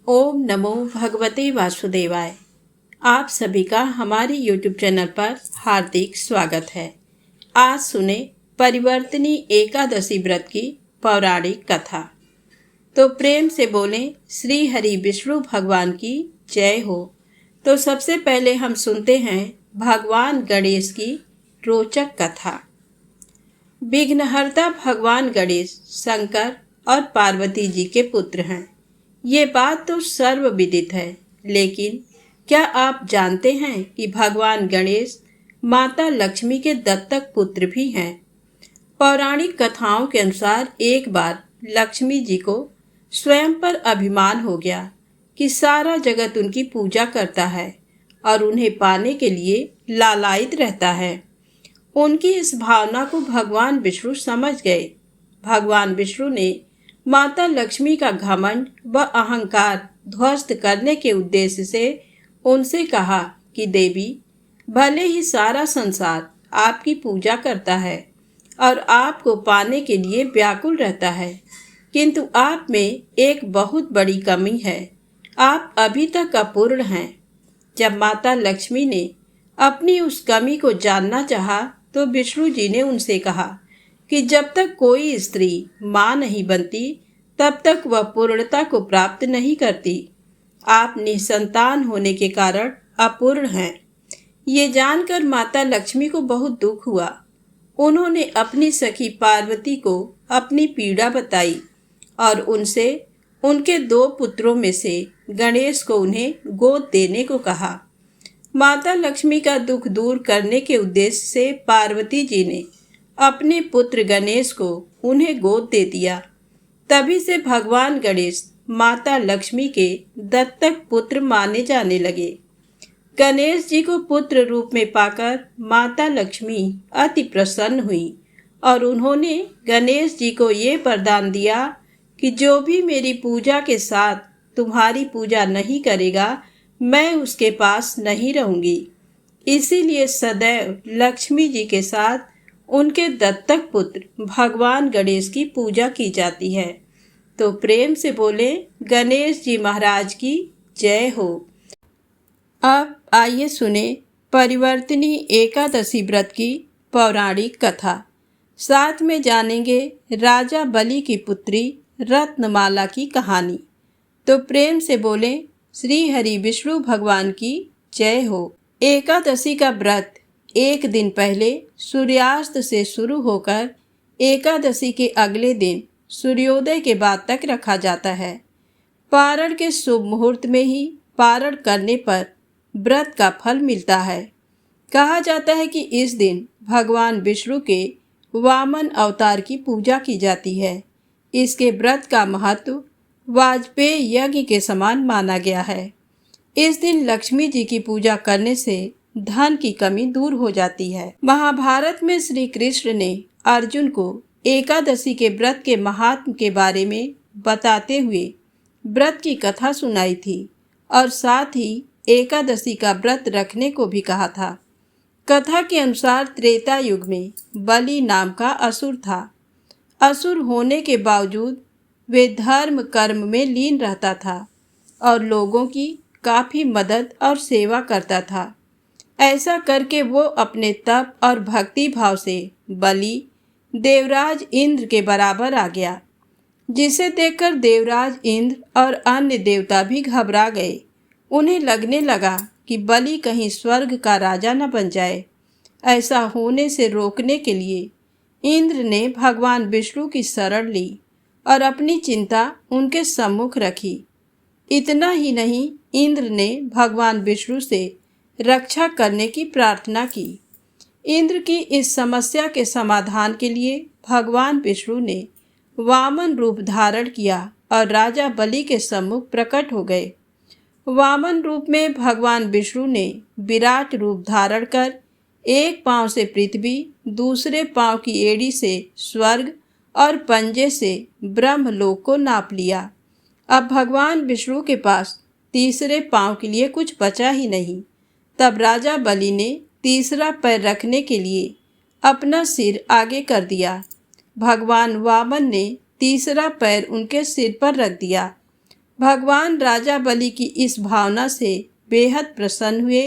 ओम नमो भगवते वासुदेवाय। आप सभी का हमारे YouTube चैनल पर हार्दिक स्वागत है। आज सुने परिवर्तनी एकादशी व्रत की पौराणिक कथा। तो प्रेम से बोलें श्री हरि विष्णु भगवान की जय हो। तो सबसे पहले हम सुनते हैं भगवान गणेश की रोचक कथा। विघ्नहर्ता भगवान गणेश शंकर और पार्वती जी के पुत्र हैं। ये बात तो सर्वविदित है, लेकिन क्या आप जानते हैं कि भगवान गणेश माता लक्ष्मी के दत्तक पुत्र भी हैं। पौराणिक कथाओं के अनुसार एक बार लक्ष्मी जी को स्वयं पर अभिमान हो गया कि सारा जगत उनकी पूजा करता है और उन्हें पाने के लिए लालायित रहता है। उनकी इस भावना को भगवान विष्णु समझ गए। भगवान विष्णु ने माता लक्ष्मी का घमंड व अहंकार ध्वस्त करने के उद्देश्य से उनसे कहा कि देवी, भले ही सारा संसार आपकी पूजा करता है और आपको पाने के लिए व्याकुल रहता है, किंतु आप में एक बहुत बड़ी कमी है। आप अभी तक अपूर्ण हैं। जब माता लक्ष्मी ने अपनी उस कमी को जानना चाहा, तो विष्णु जी ने उनसे कहा कि जब तक कोई स्त्री माँ नहीं बनती, तब तक वह पूर्णता को प्राप्त नहीं करती। आप निसंतान होने के कारण अपूर्ण हैं। ये जानकर माता लक्ष्मी को बहुत दुख हुआ। उन्होंने अपनी सखी पार्वती को अपनी पीड़ा बताई और उनसे उनके 2 पुत्रों में से गणेश को उन्हें गोद देने को कहा। माता लक्ष्मी का दुख दूर करने के उद्देश्य से पार्वती जी ने अपने पुत्र गणेश को उन्हें गोद दे दिया। तभी से भगवान गणेश माता लक्ष्मी के दत्तक पुत्र माने जाने लगे। गणेश जी को पुत्र रूप में पाकर माता लक्ष्मी अति प्रसन्न हुई और उन्होंने गणेश जी को ये वरदान दिया कि जो भी मेरी पूजा के साथ तुम्हारी पूजा नहीं करेगा, मैं उसके पास नहीं रहूंगी। इसीलिए सदैव लक्ष्मी जी के साथ उनके दत्तक पुत्र भगवान गणेश की पूजा की जाती है। तो प्रेम से बोले गणेश जी महाराज की जय हो। अब आइए सुने परिवर्तनी एकादशी व्रत की पौराणिक कथा। साथ में जानेंगे राजा बलि की पुत्री रत्नमाला की कहानी। तो प्रेम से बोले श्री हरि विष्णु भगवान की जय हो। एकादशी का व्रत एक दिन पहले सूर्यास्त से शुरू होकर एकादशी के अगले दिन सूर्योदय के बाद तक रखा जाता है। पारण के शुभ मुहूर्त में ही पारण करने पर व्रत का फल मिलता है। कहा जाता है कि इस दिन भगवान विष्णु के वामन अवतार की पूजा की जाती है। इसके व्रत का महत्व वाजपेयी यज्ञ के समान माना गया है। इस दिन लक्ष्मी जी की पूजा करने से धन की कमी दूर हो जाती है। महाभारत में श्री कृष्ण ने अर्जुन को एकादशी के व्रत के महात्म के बारे में बताते हुए व्रत की कथा सुनाई थी और साथ ही एकादशी का व्रत रखने को भी कहा था। कथा के अनुसार त्रेता युग में बलि नाम का असुर था। असुर होने के बावजूद वे धर्म कर्म में लीन रहता था और लोगों की काफ़ी मदद और सेवा करता था। ऐसा करके वो अपने तप और भक्ति भाव से बलि देवराज इंद्र के बराबर आ गया, जिसे देखकर देवराज इंद्र और अन्य देवता भी घबरा गए। उन्हें लगने लगा कि बलि कहीं स्वर्ग का राजा न बन जाए। ऐसा होने से रोकने के लिए इंद्र ने भगवान विष्णु की शरण ली और अपनी चिंता उनके सम्मुख रखी। इतना ही नहीं, इंद्र ने भगवान विष्णु से रक्षा करने की प्रार्थना की। इंद्र की इस समस्या के समाधान के लिए भगवान विष्णु ने वामन रूप धारण किया और राजा बलि के सम्मुख प्रकट हो गए। वामन रूप में भगवान विष्णु ने विराट रूप धारण कर एक पांव से पृथ्वी, दूसरे पांव की एड़ी से स्वर्ग और पंजे से ब्रह्मलोक को नाप लिया। अब भगवान विष्णु के पास तीसरे पांव के लिए कुछ बचा ही नहीं। तब राजा बलि ने तीसरा पैर रखने के लिए अपना सिर आगे कर दिया। भगवान वामन ने तीसरा पैर उनके सिर पर रख दिया। भगवान राजा बलि की इस भावना से बेहद प्रसन्न हुए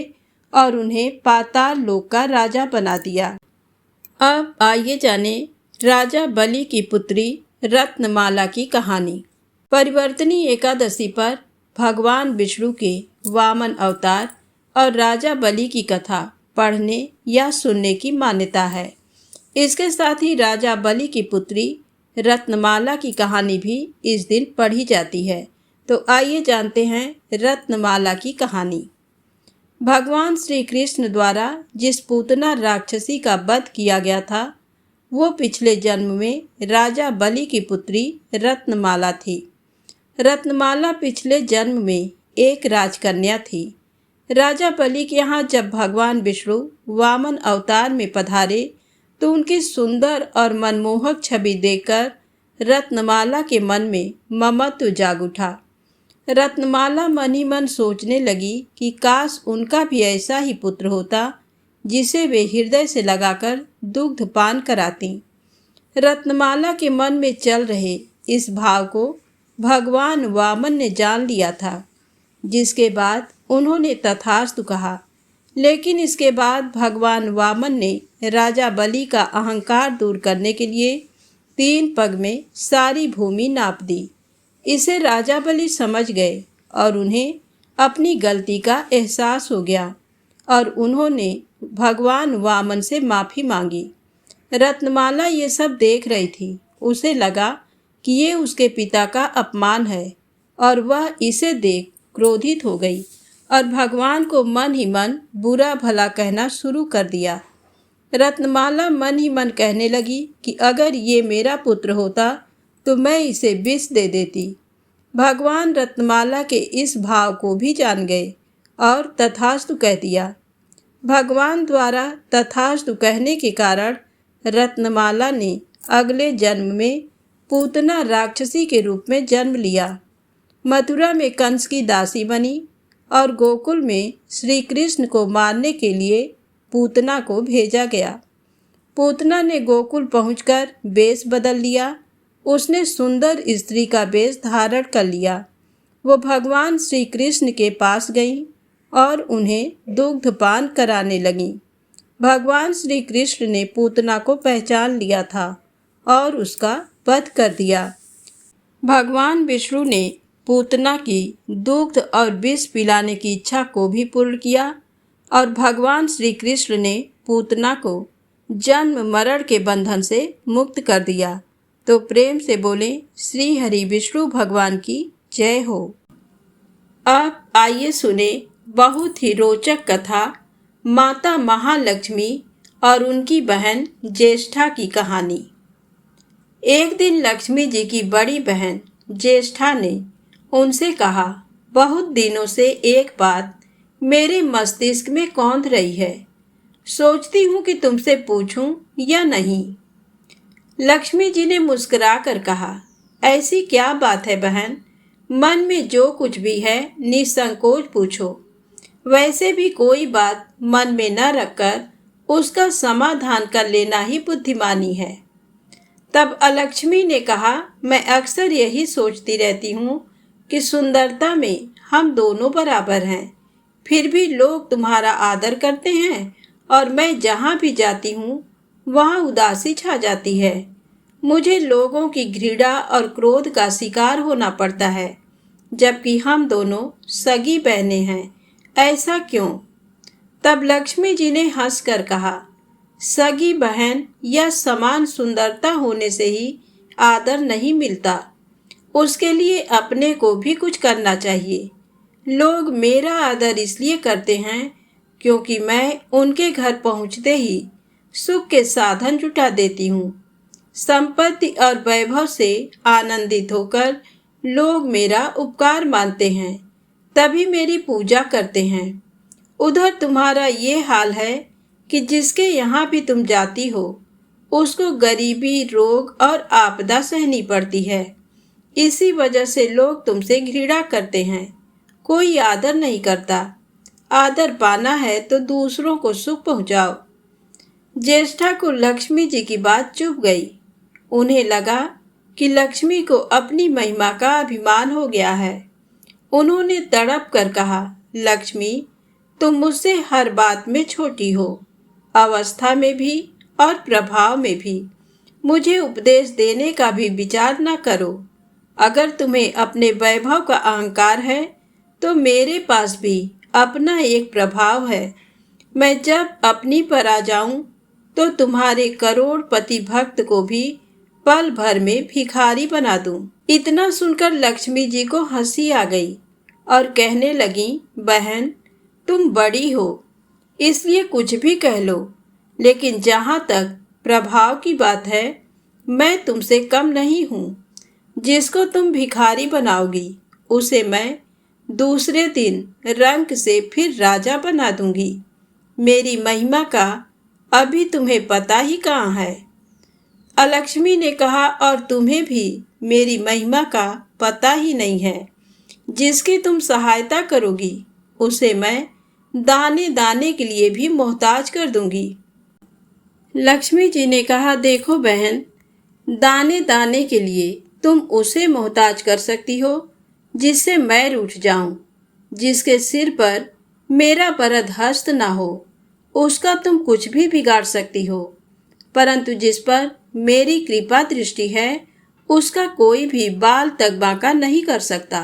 और उन्हें पाताल लोक का राजा बना दिया। अब आइए जाने राजा बलि की पुत्री रत्नमाला की कहानी। परिवर्तनी एकादशी पर भगवान विष्णु के वामन अवतार और राजा बलि की कथा पढ़ने या सुनने की मान्यता है। इसके साथ ही राजा बलि की पुत्री रत्नमाला की कहानी भी इस दिन पढ़ी जाती है। तो आइए जानते हैं रत्नमाला की कहानी। भगवान श्री कृष्ण द्वारा जिस पूतना राक्षसी का वध किया गया था, वो पिछले जन्म में राजा बलि की पुत्री रत्नमाला थी। रत्नमाला पिछले जन्म में एक राजकन्या थी। राजा बलि के यहाँ जब भगवान विष्णु वामन अवतार में पधारे तो उनकी सुंदर और मनमोहक छवि देखकर रत्नमाला के मन में ममत्व जाग उठा। रत्नमाला मन ही मन सोचने लगी कि काश उनका भी ऐसा ही पुत्र होता जिसे वे हृदय से लगाकर दुग्ध पान कराती। रत्नमाला के मन में चल रहे इस भाव को भगवान वामन ने जान लिया था, जिसके बाद उन्होंने तथास्तु कहा। लेकिन इसके बाद भगवान वामन ने राजा बलि का अहंकार दूर करने के लिए 3 पग में सारी भूमि नाप दी। इसे राजा बलि समझ गए और उन्हें अपनी गलती का एहसास हो गया और उन्होंने भगवान वामन से माफ़ी मांगी। रत्नमाला ये सब देख रही थी। उसे लगा कि ये उसके पिता का अपमान है और वह इसे देख क्रोधित हो गई और भगवान को मन ही मन बुरा भला कहना शुरू कर दिया। रत्नमाला मन ही मन कहने लगी कि अगर ये मेरा पुत्र होता तो मैं इसे विष दे देती। भगवान रत्नमाला के इस भाव को भी जान गए और तथास्तु कह दिया। भगवान द्वारा तथास्तु कहने के कारण रत्नमाला ने अगले जन्म में पूतना राक्षसी के रूप में जन्म लिया। मथुरा में कंस की दासी बनी और गोकुल में श्री कृष्ण को मारने के लिए पूतना को भेजा गया। पूतना ने गोकुल पहुंचकर वेश बदल लिया। उसने सुंदर स्त्री का वेश धारण कर लिया। वो भगवान श्री कृष्ण के पास गई और उन्हें दुग्धपान कराने लगी। भगवान श्री कृष्ण ने पूतना को पहचान लिया था और उसका वध कर दिया। भगवान विष्णु ने पूतना की दुग्ध और विष पिलाने की इच्छा को भी पूर्ण किया और भगवान श्री कृष्ण ने पूतना को जन्म मरण के बंधन से मुक्त कर दिया। तो प्रेम से बोले श्री हरि विष्णु भगवान की जय हो। अब आइए सुने बहुत ही रोचक कथा माता महालक्ष्मी और उनकी बहन ज्येष्ठा की कहानी। एक दिन लक्ष्मी जी की बड़ी बहन ज्येष्ठा ने उनसे कहा, बहुत दिनों से एक बात मेरे मस्तिष्क में कौंध रही है, सोचती हूँ कि तुमसे पूछूं या नहीं। लक्ष्मी जी ने मुस्कुरा कर कहा, ऐसी क्या बात है बहन, मन में जो कुछ भी है निसंकोच पूछो। वैसे भी कोई बात मन में न रखकर उसका समाधान कर लेना ही बुद्धिमानी है। तब अलक्ष्मी ने कहा, मैं अक्सर यही सोचती रहती हूँ कि सुंदरता में हम दोनों बराबर हैं, फिर भी लोग तुम्हारा आदर करते हैं और मैं जहाँ भी जाती हूँ वहाँ उदासी छा जाती है। मुझे लोगों की घृणा और क्रोध का शिकार होना पड़ता है, जबकि हम दोनों सगी बहनें हैं। ऐसा क्यों? तब लक्ष्मी जी ने हंसकर कहा, सगी बहन या समान सुंदरता होने से ही आदर नहीं मिलता, उसके लिए अपने को भी कुछ करना चाहिए। लोग मेरा आदर इसलिए करते हैं क्योंकि मैं उनके घर पहुंचते ही सुख के साधन जुटा देती हूँ। संपत्ति और वैभव से आनंदित होकर लोग मेरा उपकार मानते हैं, तभी मेरी पूजा करते हैं। उधर तुम्हारा ये हाल है कि जिसके यहाँ भी तुम जाती हो उसको गरीबी, रोग और आपदा सहनी पड़ती है। इसी वजह से लोग तुमसे घृणा करते हैं, कोई आदर नहीं करता। आदर पाना है तो दूसरों को सुख पहुंचाओ। ज्येष्ठा को लक्ष्मी जी की बात चुभ गई। उन्हें लगा कि लक्ष्मी को अपनी महिमा का अभिमान हो गया है। उन्होंने तड़प कर कहा, लक्ष्मी, तुम मुझसे हर बात में छोटी हो, अवस्था में भी और प्रभाव में भी। मुझे उपदेश देने का भी विचार न करो। अगर तुम्हें अपने वैभव का अहंकार है तो मेरे पास भी अपना एक प्रभाव है। मैं जब अपनी पर आ जाऊं तो तुम्हारे करोड़पति भक्त को भी पल भर में भिखारी बना दूं। इतना सुनकर लक्ष्मी जी को हंसी आ गई और कहने लगी, बहन, तुम बड़ी हो इसलिए कुछ भी कह लो, लेकिन जहाँ तक प्रभाव की बात है मैं तुमसे कम नहीं हूँ। जिसको तुम भिखारी बनाओगी उसे मैं दूसरे दिन रंक से फिर राजा बना दूंगी। मेरी महिमा का अभी तुम्हें पता ही कहाँ है। अलक्ष्मी ने कहा, और तुम्हें भी मेरी महिमा का पता ही नहीं है। जिसकी तुम सहायता करोगी उसे मैं दाने दाने के लिए भी मोहताज कर दूंगी। लक्ष्मी जी ने कहा, देखो बहन, दाने दाने के लिए तुम उसे मोहताज कर सकती हो जिससे मैं रूठ जाऊं, जिसके सिर पर मेरा वरद हस्त ना हो, उसका तुम कुछ भी बिगाड़ सकती हो। परंतु जिस पर मेरी कृपा दृष्टि है उसका कोई भी बाल तक बांका नहीं कर सकता।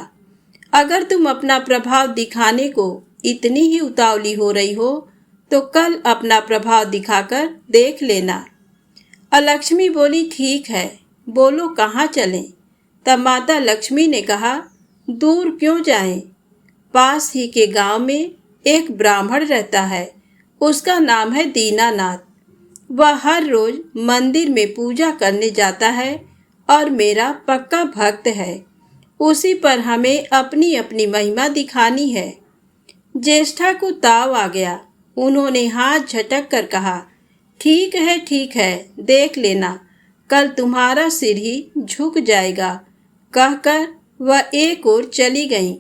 अगर तुम अपना प्रभाव दिखाने को इतनी ही उतावली हो रही हो तो कल अपना प्रभाव दिखाकर देख लेना। अलक्ष्मी बोली, ठीक है, बोलो कहाँ चलें? तब माता लक्ष्मी ने कहा, दूर क्यों जाएं? पास ही के गांव में एक ब्राह्मण रहता है, उसका नाम है दीनानाथ। वह हर रोज मंदिर में पूजा करने जाता है और मेरा पक्का भक्त है। उसी पर हमें अपनी अपनी महिमा दिखानी है। ज्येष्ठा को ताव आ गया। उन्होंने हाथ झटक कर कहा, ठीक है, देख लेना, कल तुम्हारा सिर ही झुक जाएगा। कहकर वह एक ओर चली गईं।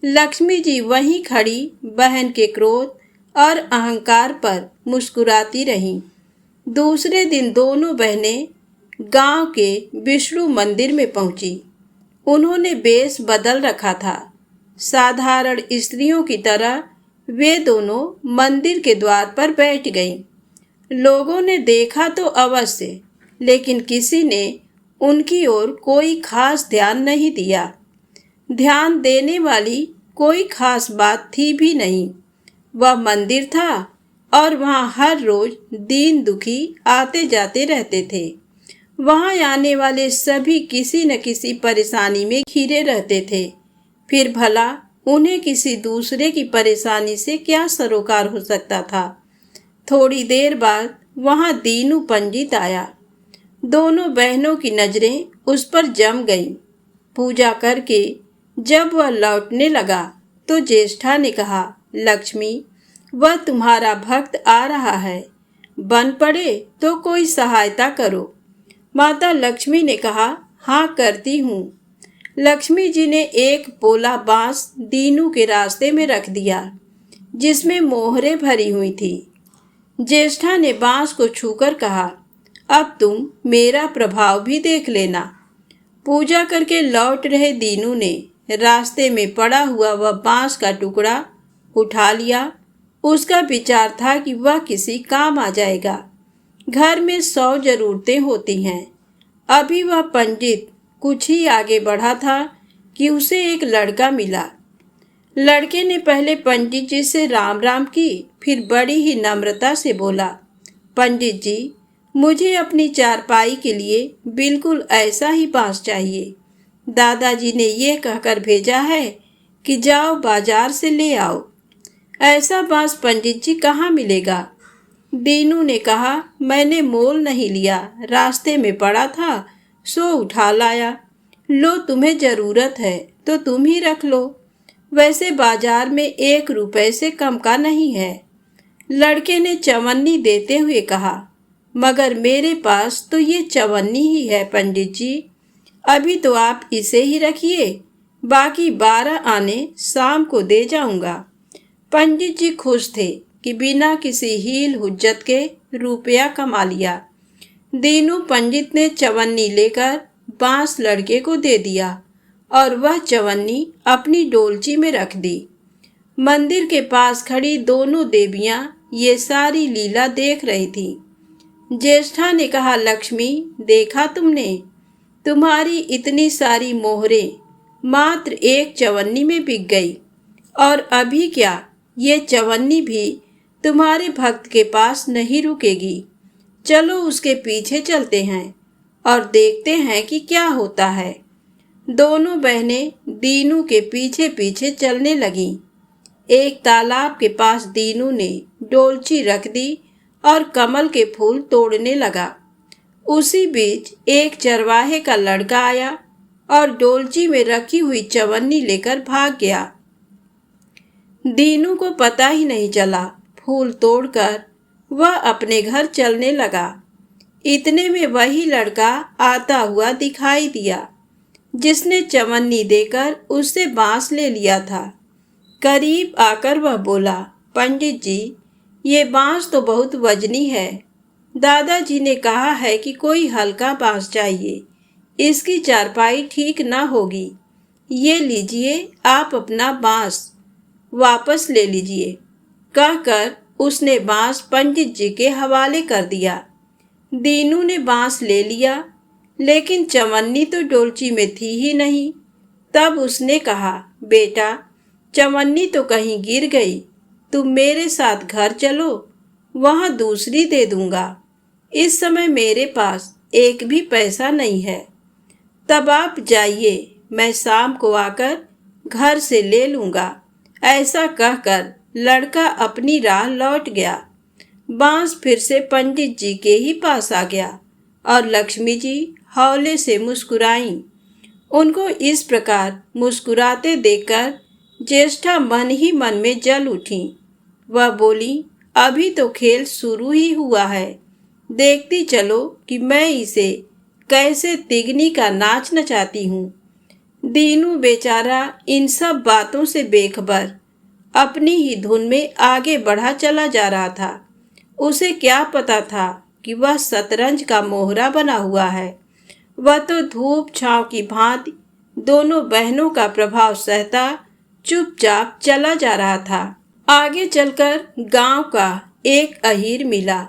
लक्ष्मी जी वहीं खड़ी बहन के क्रोध और अहंकार पर मुस्कुराती रहीं। दूसरे दिन दोनों बहनें गांव के विष्णु मंदिर में पहुंची। उन्होंने वेश बदल रखा था। साधारण स्त्रियों की तरह वे दोनों मंदिर के द्वार पर बैठ गईं। लोगों ने देखा तो अवश्य, लेकिन किसी ने उनकी ओर कोई खास ध्यान नहीं दिया। ध्यान देने वाली कोई खास बात थी भी नहीं। वह मंदिर था और वहाँ हर रोज दीन दुखी आते जाते रहते थे। वहाँ आने वाले सभी किसी न किसी परेशानी में घिरे रहते थे। फिर भला उन्हें किसी दूसरे की परेशानी से क्या सरोकार हो सकता था। थोड़ी देर बाद वहाँ दीनू पंडित आया। दोनों बहनों की नजरें उस पर जम गईं। पूजा करके जब वह लौटने लगा तो ज्येष्ठा ने कहा, लक्ष्मी, वह तुम्हारा भक्त आ रहा है, बन पड़े तो कोई सहायता करो। माता लक्ष्मी ने कहा, हाँ, करती हूँ। लक्ष्मी जी ने एक पोला बांस दीनू के रास्ते में रख दिया जिसमें मोहरें भरी हुई थी। ज्येष्ठा ने बांस को छूकर कहा, अब तुम मेरा प्रभाव भी देख लेना। पूजा करके लौट रहे दीनू ने रास्ते में पड़ा हुआ वह बांस का टुकड़ा उठा लिया। उसका विचार था कि वह किसी काम आ जाएगा। घर में 100 जरूरतें होती हैं। अभी वह पंडित कुछ ही आगे बढ़ा था कि उसे एक लड़का मिला। लड़के ने पहले पंडित जी से राम राम की, फिर बड़ी ही नम्रता से बोला, पंडित जी, मुझे अपनी चारपाई के लिए बिल्कुल ऐसा ही बांस चाहिए। दादाजी ने ये कहकर भेजा है कि जाओ बाजार से ले आओ। ऐसा बांस पंडित जी कहाँ मिलेगा? दीनू ने कहा, मैंने मोल नहीं लिया, रास्ते में पड़ा था सो उठा लाया। लो, तुम्हें ज़रूरत है तो तुम ही रख लो। वैसे बाजार में 1 रुपए से कम का नहीं है। लड़के ने चवन्नी देते हुए कहा, मगर मेरे पास तो ये चवन्नी ही है पंडित जी। अभी तो आप इसे ही रखिए, बाकी 12 आने शाम को दे जाऊंगा। पंडित जी खुश थे कि बिना किसी हील हुज्जत के रुपया कमा लिया। दीनू पंडित ने चवन्नी लेकर बांस लड़के को दे दिया और वह चवन्नी अपनी डोलची में रख दी। मंदिर के पास खड़ी दोनों देवियां ये सारी लीला देख रही थी। ज्येष्ठा ने कहा, लक्ष्मी, देखा तुमने, तुम्हारी इतनी सारी मोहरें मात्र एक चवन्नी में बिक गई, और अभी क्या, ये चवन्नी भी तुम्हारे भक्त के पास नहीं रुकेगी। चलो उसके पीछे चलते हैं और देखते हैं कि क्या होता है। दोनों बहनें दीनू के पीछे पीछे चलने लगीं। एक तालाब के पास दीनू ने डोलची रख दी और कमल के फूल तोड़ने लगा। उसी बीच एक चरवाहे का लड़का आया और डोलची में रखी हुई चवन्नी लेकर भाग गया। दीनू को पता ही नहीं चला। फूल तोड़कर वह अपने घर चलने लगा। इतने में वही लड़का आता हुआ दिखाई दिया जिसने चवन्नी देकर उससे बांस ले लिया था। करीब आकर वह बोला, पंडित जी, ये बांस तो बहुत वजनी है। दादाजी ने कहा है कि कोई हल्का बांस चाहिए, इसकी चारपाई ठीक ना होगी। ये लीजिए, आप अपना बांस वापस ले लीजिए। कहकर उसने बांस पंडित जी के हवाले कर दिया। दीनू ने बांस ले लिया, लेकिन चवन्नी तो डोलची में थी ही नहीं। तब उसने कहा, बेटा, चवन्नी तो कहीं गिर गई, तुम मेरे साथ घर चलो, वहाँ दूसरी दे दूंगा। इस समय मेरे पास एक भी पैसा नहीं है। तब आप जाइए, मैं शाम को आकर घर से ले लूँगा। ऐसा कहकर लड़का अपनी राह लौट गया। बांस फिर से पंडित जी के ही पास आ गया और लक्ष्मी जी हौले से मुस्कुराईं। उनको इस प्रकार मुस्कुराते देखकर ज्येष्ठा मन ही मन में जल उठी। वह बोली, अभी तो खेल शुरू ही हुआ है, देखती चलो कि मैं इसे कैसे तिगनी का नाच नचाती हूँ। दीनू बेचारा इन सब बातों से बेखबर अपनी ही धुन में आगे बढ़ा चला जा रहा था। उसे क्या पता था कि वह शतरंज का मोहरा बना हुआ है। वह तो धूप छांव की भांति दोनों बहनों का प्रभाव सहता चुपचाप चला जा रहा था। आगे चलकर गांव का एक अहीर मिला।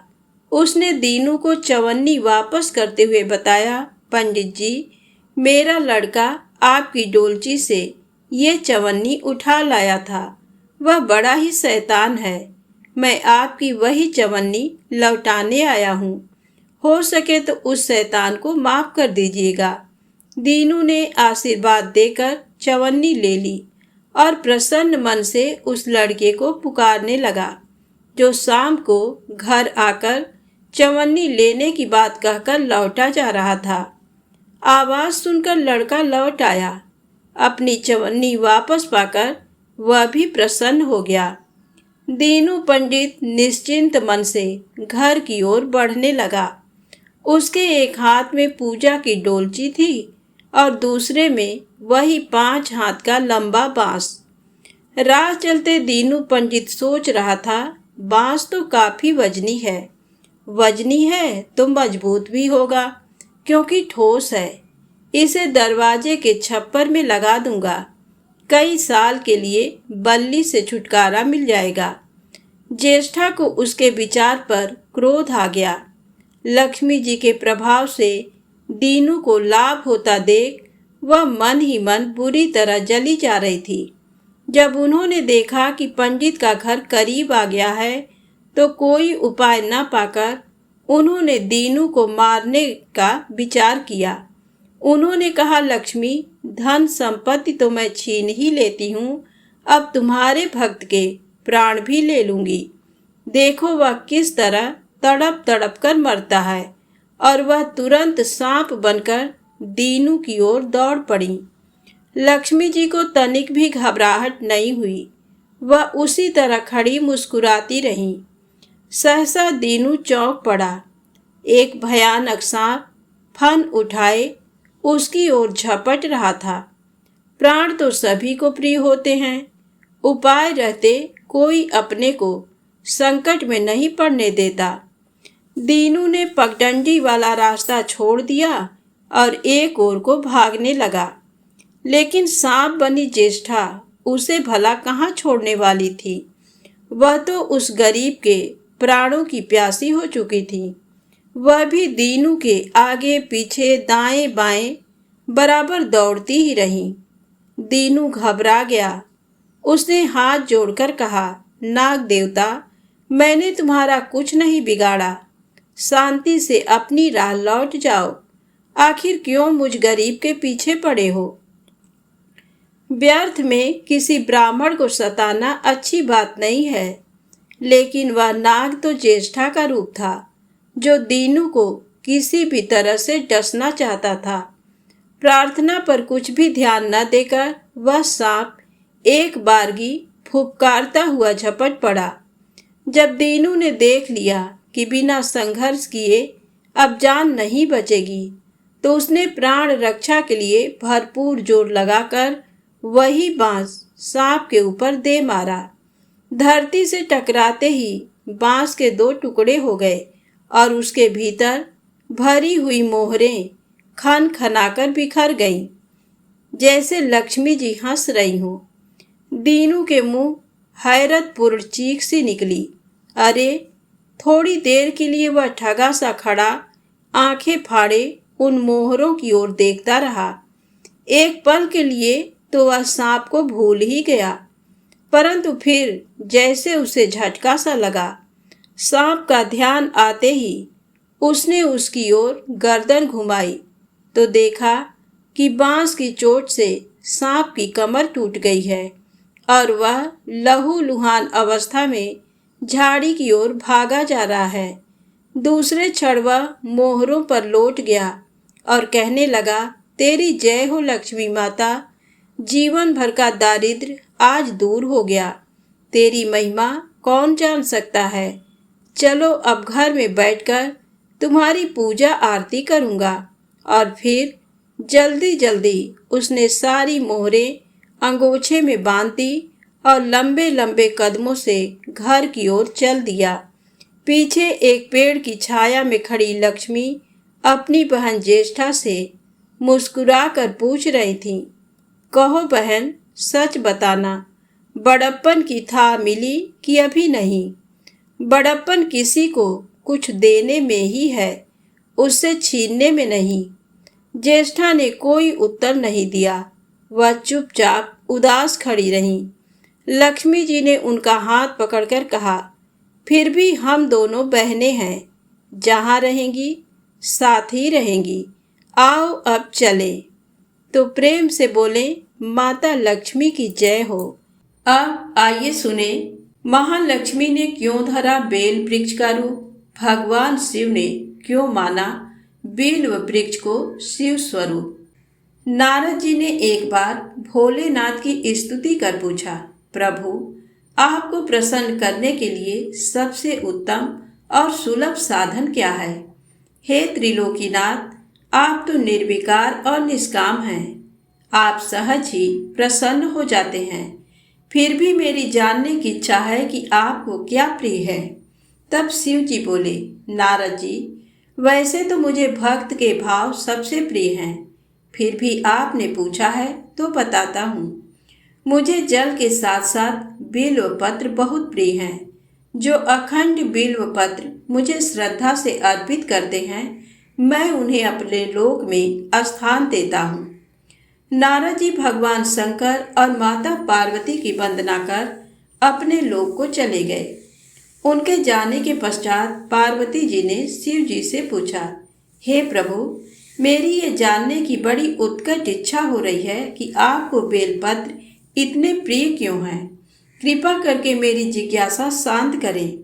उसने दीनू को चवन्नी वापस करते हुए बताया, पंडित जी, मेरा लड़का आपकी डोलची से ये चवन्नी उठा लाया था। वह बड़ा ही शैतान है। मैं आपकी वही चवन्नी लौटाने आया हूँ। हो सके तो उस शैतान को माफ कर दीजिएगा। दीनू ने आशीर्वाद देकर चवन्नी ले ली और प्रसन्न मन से उस लड़के को पुकारने लगा, जो शाम को घर आकर चवन्नी लेने की बात कहकर लौटा जा रहा था। आवाज सुनकर लड़का लौट आया। अपनी चवन्नी वापस पाकर वह भी प्रसन्न हो गया। दीनू पंडित निश्चिंत मन से घर की ओर बढ़ने लगा। उसके एक हाथ में पूजा की डोलची थी और दूसरे में वही 5 हाथ का लंबा बांस। राह चलते दीनू पंडित सोच रहा था, बांस तो काफी वजनी है। वजनी है तो मजबूत भी होगा, क्योंकि ठोस है। इसे दरवाजे के छप्पर में लगा दूंगा। कई साल के लिए बल्ली से छुटकारा मिल जाएगा। ज्येष्ठा को उसके विचार पर क्रोध आ गया। लक्ष्मी जी के प्रभाव से दीनू को लाभ होता देख वह मन ही मन बुरी तरह जली जा रही थी। जब उन्होंने देखा कि पंडित का घर करीब आ गया है, तो कोई उपाय न पाकर उन्होंने दीनू को मारने का विचार किया। उन्होंने कहा, लक्ष्मी, धन संपत्ति तो मैं छीन ही लेती हूँ, अब तुम्हारे भक्त के प्राण भी ले लूंगी। देखो वह किस तरह तड़प तड़प कर मरता है। और वह तुरंत सांप बनकर दीनू की ओर दौड़ पड़ी। लक्ष्मी जी को तनिक भी घबराहट नहीं हुई। वह उसी तरह खड़ी मुस्कुराती रहीं। सहसा दीनू चौंक पड़ा। एक भयानक सांप फन उठाए उसकी ओर झपट रहा था। प्राण तो सभी को प्रिय होते हैं, उपाय रहते कोई अपने को संकट में नहीं पड़ने देता। दीनू ने पगडंडी वाला रास्ता छोड़ दिया और एक ओर को भागने लगा। लेकिन सांप बनी ज्येष्ठा उसे भला कहाँ छोड़ने वाली थी। वह तो उस गरीब के प्राणों की प्यासी हो चुकी थी। वह भी दीनू के आगे पीछे दाएं बाएं बराबर दौड़ती ही रही। दीनू घबरा गया। उसने हाथ जोड़कर कहा, नाग देवता, मैंने तुम्हारा कुछ नहीं बिगाड़ा। शांति से अपनी राह लौट जाओ। आखिर क्यों मुझ गरीब के पीछे पड़े हो। व्यर्थ में किसी ब्राह्मण को सताना अच्छी बात नहीं है, लेकिन वह नाग तो ज्येष्ठा का रूप था, जो दीनू को किसी भी तरह से डसना चाहता था। प्रार्थना पर कुछ भी ध्यान न देकर वह सांप एक बारगी फुफकारता हुआ झपट पड़ा। जब दीनू ने देख लिया कि बिना संघर्ष किए अब जान नहीं बचेगी, तो उसने प्राण रक्षा के लिए भरपूर जोर लगाकर वही बांस सांप के ऊपर दे मारा। धरती से टकराते ही बांस के 2 टुकड़े हो गए और उसके भीतर भरी हुई मोहरें खन खनाकर बिखर गईं, जैसे लक्ष्मी जी हंस रही हों। दीनू के मुंह हैरतपूर्ण चीख सी निकली। अरे! थोड़ी देर के लिए वह ठगा सा खड़ा आंखें फाड़े उन मोहरों की ओर देखता रहा। एक पल के लिए तो वह सांप को भूल ही गया, परंतु फिर जैसे उसे झटका सा लगा। सांप का ध्यान आते ही उसने उसकी ओर गर्दन घुमाई तो देखा कि बांस की चोट से सांप की कमर टूट गई है और वह लहूलुहान अवस्था में झाड़ी की ओर भागा जा रहा है। दूसरे क्षण वह मोहरों पर लौट गया और कहने लगा, तेरी जय हो लक्ष्मी माता। जीवन भर का दारिद्र्य आज दूर हो गया। तेरी महिमा कौन जान सकता है। चलो अब घर में बैठकर तुम्हारी पूजा आरती करूँगा। और फिर जल्दी जल्दी उसने सारी मोहरें अंगोछे में बांध दी और लंबे लंबे कदमों से घर की ओर चल दिया। पीछे एक पेड़ की छाया में खड़ी लक्ष्मी अपनी बहन ज्येष्ठा से मुस्कुरा कर पूछ रही थी, कहो बहन, सच बताना, बड़प्पन की था मिली कि अभी नहीं। बड़प्पन किसी को कुछ देने में ही है, उससे छीनने में नहीं। ज्येष्ठा ने कोई उत्तर नहीं दिया। वह चुपचाप उदास खड़ी रही। लक्ष्मी जी ने उनका हाथ पकड़कर कहा, फिर भी हम दोनों बहनें हैं, जहाँ रहेंगी साथ ही रहेंगी। आओ अब चले। तो प्रेम से बोले, माता लक्ष्मी की जय हो। अब आइए सुने महालक्ष्मी ने क्यों धरा बेल वृक्ष का रूप, भगवान शिव ने क्यों माना बेल वृक्ष को शिव स्वरूप। नारद जी ने एक बार भोलेनाथ की स्तुति कर पूछा, प्रभु, आपको प्रसन्न करने के लिए सबसे उत्तम और सुलभ साधन क्या है। हे त्रिलोकीनाथ, आप तो निर्विकार और निष्काम हैं। आप सहज ही प्रसन्न हो जाते हैं। फिर भी मेरी जानने की इच्छा है कि आपको क्या प्रिय है। तब शिव जी बोले, नारद जी, वैसे तो मुझे भक्त के भाव सबसे प्रिय हैं, फिर भी आपने पूछा है तो बताता हूँ। मुझे जल के साथ साथ बिल्व पत्र बहुत प्रिय हैं। जो अखंड बिल्व पत्र मुझे श्रद्धा से अर्पित करते हैं, मैं उन्हें अपने लोक में स्थान देता हूँ। नारद जी भगवान शंकर और माता पार्वती की वंदना कर अपने लोक को चले गए। उनके जाने के पश्चात पार्वती जी ने शिव जी से पूछा, हे प्रभु, मेरी ये जानने की बड़ी उत्कट इच्छा हो रही है कि आपको बेलपत्र इतने प्रिय क्यों हैं। कृपा करके मेरी जिज्ञासा शांत करें।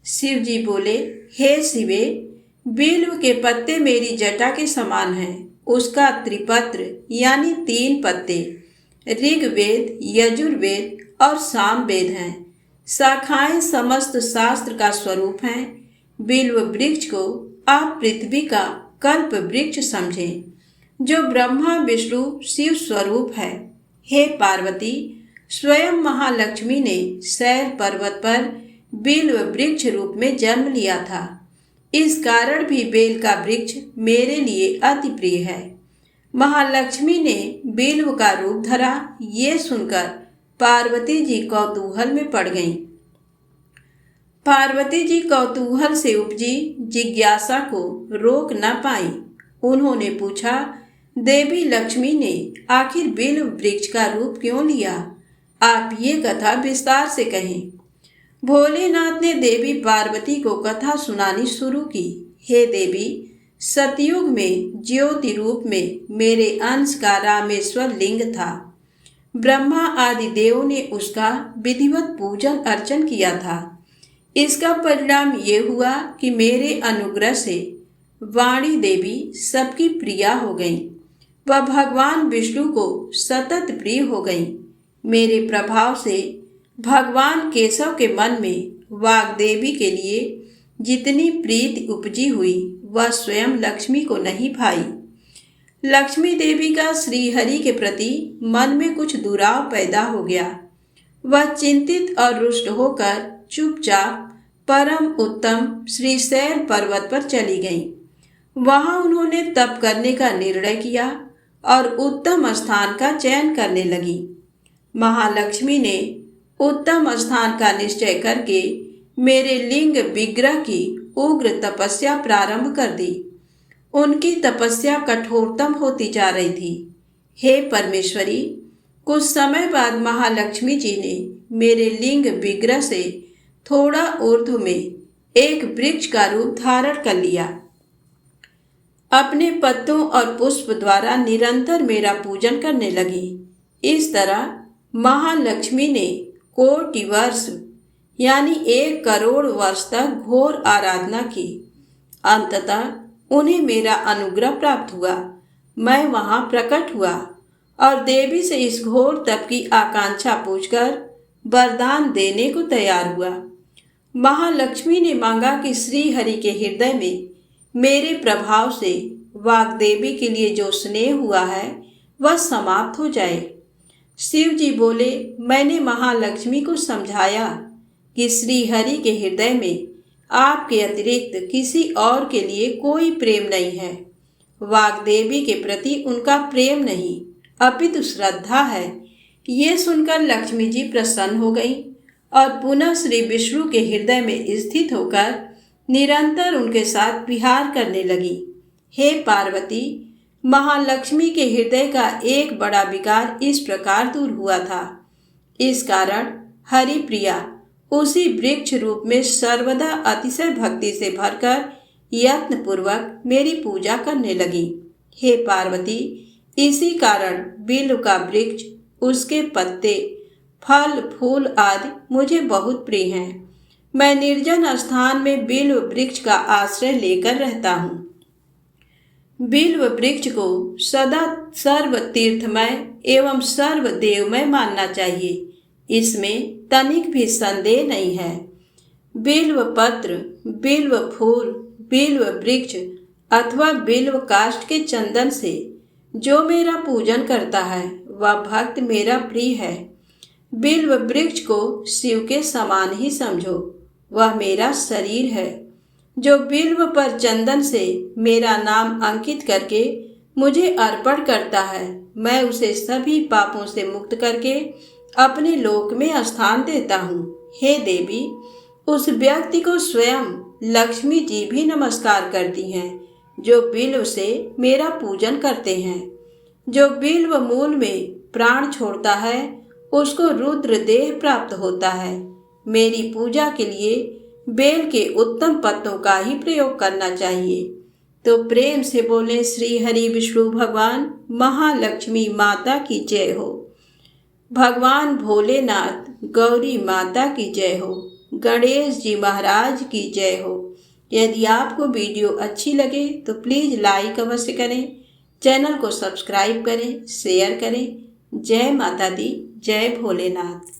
शिव जी बोले, हे शिवे, बिल्व के पत्ते मेरी जटा के समान हैं। उसका त्रिपत्र यानी 3 पत्ते ऋग्वेद, यजुर्वेद और सामवेद हैं। शाखाएं समस्त शास्त्र का स्वरूप हैं। बिल्व वृक्ष को आप पृथ्वी का कल्प वृक्ष समझें, जो ब्रह्मा विष्णु शिव स्वरूप है। हे पार्वती, स्वयं महालक्ष्मी ने शैल पर्वत पर बिल्व वृक्ष रूप में जन्म लिया था। इस कारण भी बेल का वृक्ष मेरे लिए अति प्रिय है। महालक्ष्मी ने बिल्व का रूप धरा। ये सुनकर पार्वती जी कौतूहल में पड़ गईं। पार्वती जी कौतूहल से उपजी जिज्ञासा को रोक न पाई। उन्होंने पूछा, देवी लक्ष्मी ने आखिर बिल्व वृक्ष का रूप क्यों लिया? आप ये कथा विस्तार से कहें। भोलेनाथ ने देवी पार्वती को कथा सुनानी शुरू की। हे देवी, सतयुग में ज्योति रूप में मेरे अंश का रामेश्वर लिंग था। ब्रह्मा आदि देवों ने उसका विधिवत पूजन अर्चन किया था। इसका परिणाम ये हुआ कि मेरे अनुग्रह से वाणी देवी सबकी प्रिया हो गईं। वह भगवान विष्णु को सतत प्रिय हो गईं। मेरे प्रभाव से भगवान केशव के मन में वाग्देवी के लिए जितनी प्रीति उपजी हुई वह स्वयं लक्ष्मी को नहीं भाई। लक्ष्मी देवी का श्रीहरि के प्रति मन में कुछ दुराव पैदा हो गया। वह चिंतित और रुष्ट होकर चुपचाप परम उत्तम श्रीशैल पर्वत पर चली गईं। वहां उन्होंने तप करने का निर्णय किया और उत्तम स्थान का चयन करने लगी। महालक्ष्मी ने उत्तम स्थान का निश्चय करके मेरे लिंग विग्रह की उग्र तपस्या प्रारंभ कर दी। उनकी तपस्या कठोरतम होती जा रही थी। हे परमेश्वरी, कुछ समय बाद महालक्ष्मी जी ने मेरे लिंग विग्रह से थोड़ा ऊर्ध्व में एक वृक्ष का रूप धारण कर लिया। अपने पत्तों और पुष्प द्वारा निरंतर मेरा पूजन करने लगी। इस तरह महालक्ष्मी ने कोटि वर्ष यानी 1 करोड़ वर्ष तक घोर आराधना की। अंततः उन्हें मेरा अनुग्रह प्राप्त हुआ। मैं वहां प्रकट हुआ और देवी से इस घोर तप की आकांक्षा पूछकर वरदान देने को तैयार हुआ। महालक्ष्मी ने मांगा कि श्री हरि के हृदय में मेरे प्रभाव से वाग्देवी के लिए जो स्नेह हुआ है वह समाप्त हो जाए। शिव जी बोले, मैंने महालक्ष्मी को समझाया कि श्री हरि के हृदय में आपके अतिरिक्त किसी और के लिए कोई प्रेम नहीं है। वाग्देवी के प्रति उनका प्रेम नहीं अपितु श्रद्धा है। ये सुनकर लक्ष्मी जी प्रसन्न हो गई और पुनः श्री विष्णु के हृदय में स्थित होकर निरंतर उनके साथ विहार करने लगी। हे पार्वती, महालक्ष्मी के हृदय का एक बड़ा विकार इस प्रकार दूर हुआ था। इस कारण हरिप्रिया उसी वृक्ष रूप में सर्वदा अतिशय भक्ति से भरकर यत्न पूर्वक मेरी पूजा करने लगी। हे पार्वती, इसी कारण बिल्व का वृक्ष, उसके पत्ते, फल फूल आदि मुझे बहुत प्रिय हैं। मैं निर्जन स्थान में बिल्व वृक्ष का आश्रय लेकर रहता हूँ। बिल्व वृक्ष को सदा सर्व तीर्थमय एवं सर्व देवमय मानना चाहिए, इसमें तनिक भी संदेह नहीं है। बिल्व पत्र, बिल्व फूल, बिल्व वृक्ष अथवा बिल्व काष्ठ के चंदन से जो मेरा पूजन करता है वह भक्त मेरा प्रिय है। बिल्व वृक्ष को शिव के समान ही समझो, वह मेरा शरीर है। जो बिल्व पर चंदन से मेरा नाम अंकित करके मुझे अर्पण करता है, मैं उसे सभी पापों से मुक्त करके अपने लोक में स्थान देता हूँ। हे देवी, उस व्यक्ति को स्वयं लक्ष्मी जी भी नमस्कार करती हैं जो बिल्व से मेरा पूजन करते हैं। जो बिल्व मूल में प्राण छोड़ता है उसको रुद्र देह प्राप्त होता है। मेरी पूजा के लिए बेल के उत्तम पत्तों का ही प्रयोग करना चाहिए। तो प्रेम से बोले श्री हरि विष्णु भगवान महालक्ष्मी माता की जय हो। भगवान भोलेनाथ गौरी माता की जय हो। गणेश जी महाराज की जय हो। यदि आपको वीडियो अच्छी लगे तो प्लीज़ लाइक अवश्य करें, चैनल को सब्सक्राइब करें, शेयर करें। जय माता दी, जय भोलेनाथ।